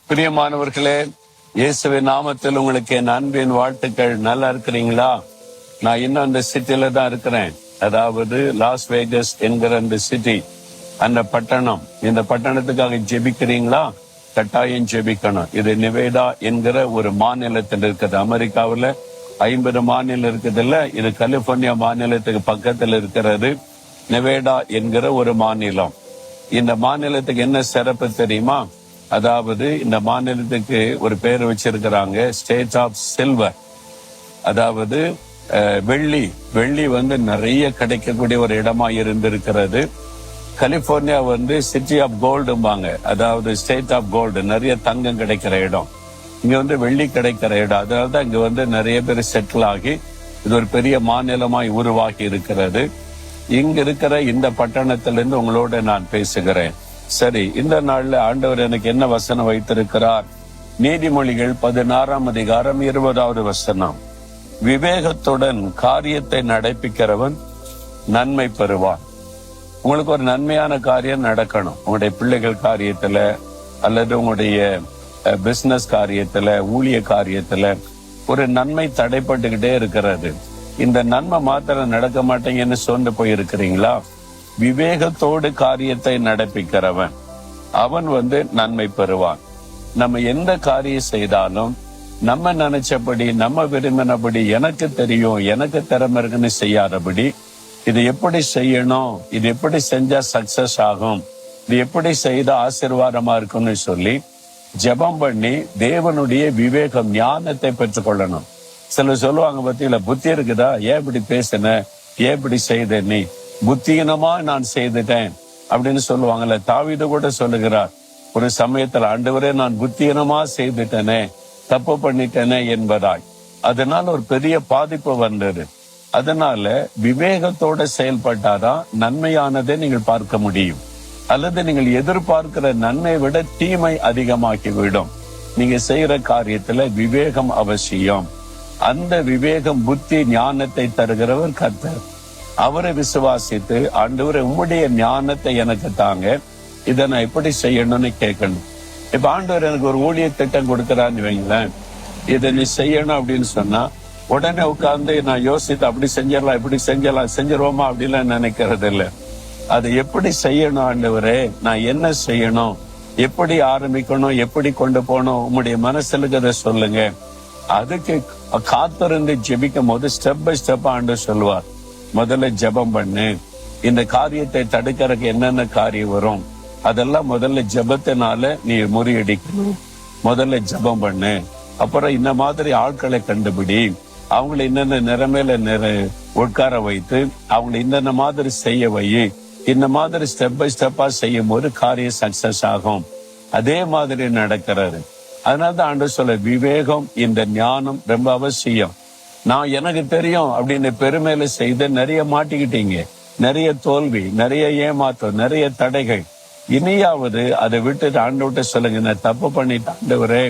பிரியமானவர்களே, இயேசுவின் நாமத்தில் உங்களுக்கு என் அன்பின் வாழ்த்துக்கள். நல்லா இருக்கிறீங்களா? நான் இன்னும் அந்த சிட்டில தான் இருக்கிறேன். அதாவது லாஸ் வேகஸ் என்கிற அந்த சிட்டி, அந்த பட்டணம். இந்த பட்டணத்துக்காக ஜெபிக்கிறீங்களா? கட்டாயம் ஜெபிக்கணும். இது நெவேடா என்கிற ஒரு மாநிலத்தில் இருக்குது. அமெரிக்காவில் 50 மாநிலம் இருக்குது இல்ல, இது கலிபோர்னியா மாநிலத்துக்கு பக்கத்தில் இருக்கிறது. நெவேடா என்கிற ஒரு மாநிலம். இந்த மாநிலத்துக்கு என்ன சிறப்பு தெரியுமா? அதாவது இந்த மாநிலத்துக்கு ஒரு பேர் வச்சிருக்கிறாங்க, ஸ்டேட் ஆஃப் சில்வர். அதாவது வெள்ளி நிறைய கிடைக்கக்கூடிய ஒரு இடமா இருந்திருக்கிறது. கலிபோர்னியா சிட்டி ஆஃப் கோல்டும்பாங்க, அதாவது ஸ்டேட் ஆஃப் கோல்டு, நிறைய தங்கம் கிடைக்கிற இடம். இங்க வெள்ளி கிடைக்கிற இடம். அதாவது இங்க நிறைய பேர் செட்டில் ஆகி இது ஒரு பெரிய மாநிலமாய் உருவாகி இருக்கிறது. இங்க இருக்கிற இந்த பட்டணத்திலிருந்து உங்களோட நான் பேசுகிறேன். சரி, இந்த நாள்ல ஆண்டவர் எனக்கு என்ன வசனம் வைத்திருக்கிறார்? நீதிமொழிகள் 16ஆம் அதிகாரம் 20வது வசனம். விவேகத்துடன் காரியத்தை நடப்பிக்கிறவன் நன்மை பெறுவான். உங்களுக்கு ஒரு நன்மையான காரியம் நடக்கணும். உங்களுடைய பிள்ளைகள் காரியத்துல அல்லது உங்களுடைய பிசினஸ் காரியத்துல, ஊழிய காரியத்துல ஒரு நன்மை தடைப்பட்டுக்கிட்டே இருக்கிறது. இந்த நன்மை மாத்திரம் நடக்க மாட்டேங்கன்னு சொந்து போயிருக்கிறீங்களா? விவேகத்தோடு காரியத்தை நடப்பிக்கிறவன் அவன் நன்மை பெறுவான். நம்ம எந்த காரியம் செய்தாலும் நம்ம நினைச்சபடி, நம்ம விரும்பினபடி, எனக்கு தெரியும், எனக்கு திறமை இருக்குன்னு செய்யாதபடி, இது எப்படி செய்யணும், இது எப்படி செஞ்சா சக்சஸ் ஆகும், இது எப்படி செய்தா ஆசீர்வாதமா இருக்கும்னு சொல்லி ஜெபம் பண்ணி தேவனுடைய விவேகம், ஞானத்தை பெற்றுக்கொள்ளணும். சிலர் சொல்லுவாங்க, பத்தியில புத்தி இருக்குதா, ஏன் இப்படி பேசின, ஏன் இப்படி செய்த, நீ புத்தீனமா நான் செய்துட்டேன் அப்படின்னு சொல்லுவாங்கல்ல. தாவீது கூட சொல்லுகிறார் ஒரு சமயத்துல, ஆண்டவரே நான் புத்தீனமா செய்துட்டேனே, தப்பு பண்ணிட்டேனே என்பதாய். அதனால ஒரு பெரிய பாதிப்பு வந்தது. அதனால விவேகத்தோட செயல்பட்டாதான் நன்மையானதை நீங்கள் பார்க்க முடியும். அல்லது நீங்கள் எதிர்பார்க்கிற நன்மை விட தீமை அதிகமாக்கிவிடும். நீங்க செய்யற காரியத்துல விவேகம் அவசியம். அந்த விவேகம், புத்தி, ஞானத்தை தருகிறவர் கர்த்தர். அவரை விசுவாசித்து, ஆண்டவரே உம்முடைய ஞானத்தை எனக்கு தாங்க, இதை நான் எப்படி செய்யணும்னு கேட்கணும். இப்ப ஆண்டவர் எனக்கு ஒரு ஊழிய திட்டம் கொடுக்கறான்னு வைங்களேன், இதை நீ செய்யணும் அப்படின்னு சொன்னா உடனே உட்கார்ந்து நான் யோசித்து அப்படி செஞ்சிடலாம், இப்படி செஞ்சிருவோமா அப்படிலாம் நினைக்கிறது இல்லை. அதை எப்படி செய்யணும் ஆண்டவரே, நான் என்ன செய்யணும், எப்படி ஆரம்பிக்கணும், எப்படி கொண்டு போகணும், உங்களுடைய மனசுக்கு அதை சொல்லுங்க. அதுக்கு காத்திருந்து ஜெபிக்கும் போது ஸ்டெப் பை ஸ்டெப் ஆண்டவர் சொல்லுவார். முதல்ல ஜெபம் பண்ணு. இந்த காரியத்தை தடுக்கிறதுக்கு என்னென்ன காரியம் வரும் அதெல்லாம் முதல்ல ஜெபத்தினால நீ முறியடிக்கணும். முதல்ல ஜெபம் பண்ணு. அப்புறம் இந்த மாதிரி ஆட்களை கண்டுபிடி, அவங்களை இன்னென்ன நிறமையில உட்கார வைத்து அவங்களை இன்னென்ன மாதிரி செய்ய வை. இந்த மாதிரி ஸ்டெப் பை ஸ்டெப்பா செய்யும் போது காரியம் சக்சஸ் ஆகும். அதே மாதிரி நடக்கிறது. அதனாலதான் ஆண்டவர் சொல்ல, விவேகம், இந்த ஞானம் ரொம்ப அவசியம். நான் எனக்கு தெரியும் அப்படின்னு பெருமையில செய்து நிறைய மாட்டிக்கிட்டீங்க, நிறைய தோல்வி, நிறைய ஏமாற்றம், நிறைய தடைகள். இனியாவது அதை விட்டு ஆண்டவர்கிட்ட சொல்லுங்க, நான் தப்பு பண்ணிட்டு ஆண்டவரே,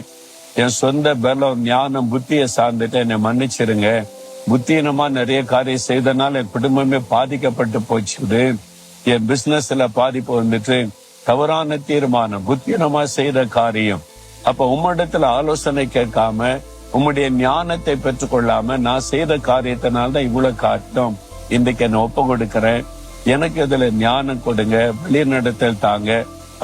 என் சொந்த பலம், ஞானம், புத்தியை சார்ந்துட்டு என்னை மன்னிச்சிருங்க. புத்தீனமா நிறைய காரியம் செய்தனால என் குடும்பமே பாதிக்கப்பட்டு போச்சுது. என் பிசினஸ்ல பாதிப்பு வந்துட்டு, தவறான தீர்மானம், புத்தீனமா செய்த காரியம். அப்ப உம்மிடத்துல ஆலோசனை கேட்காம, உம்முடைய ஞானத்தை பெற்றுக்கொள்ளாம நான் செய்த காரியத்தினால்தான் இவ்வளவு காட்டும். இன்றைக்கு என்ன ஒப்பு கொடுக்கிறேன், எனக்கு இதுல ஞானம் கொடுங்க, வழிநடத்தல் தாங்க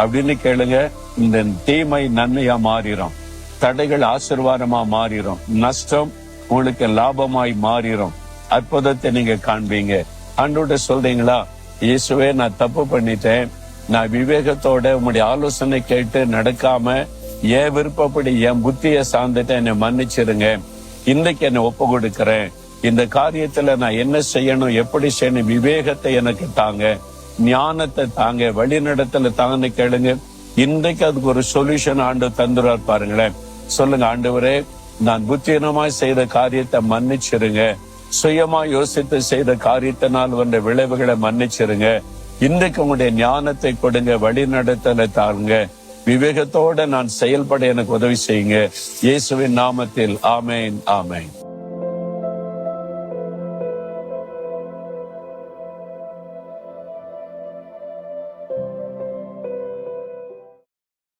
அப்படின்னு கேளுங்க. இந்த தீமை நன்மையா மாறிடும், தடைகள் ஆசீர்வாதமா மாறிடும், நஷ்டம் உங்களுக்கு லாபமாய் மாறிடும். அற்புதத்தை நீங்க காண்பீங்க. ஆண்டோட சொல்றீங்களா, இயேசுவே நான் தப்பு பண்ணிட்டேன், நான் விவேகத்தோட உம்முடைய ஆலோசனை கேட்டு நடக்காம என் விருப்பப்படி என் புத்தியை சார்ந்துட்டு என்னை மன்னிச்சிருங்க. இன்றைக்கு என்னை ஒப்பு கொடுக்கிறேன். இந்த காரியத்துல நான் என்ன செய்யணும், எப்படி செய்யணும், விவேகத்தை எனக்கு தாங்க, ஞானத்தை தாங்க, வழிநடத்தல தாங்கன்னு கேளுங்க. இன்றைக்கு அதுக்கு ஒரு சொல்யூஷன் ஆண்டவர் தந்துருவார் பாருங்களேன். சொல்லுங்க, ஆண்டவரே நான் புத்தீனமாய் செய்த காரியத்தை மன்னிச்சிருங்க, சுயமா யோசித்து செய்த காரியத்தினால் வந்த விளைவுகளை மன்னிச்சிருங்க. இன்றைக்கு உங்களுடைய ஞானத்தை கொடுங்க, வழிநடத்தலை தாங்க, விவேகத்தோட நான் செயல்பட எனக்கு உதவி செய்யுங்க. இயேசுவின் நாமத்தில் ஆமேன், ஆமேன்.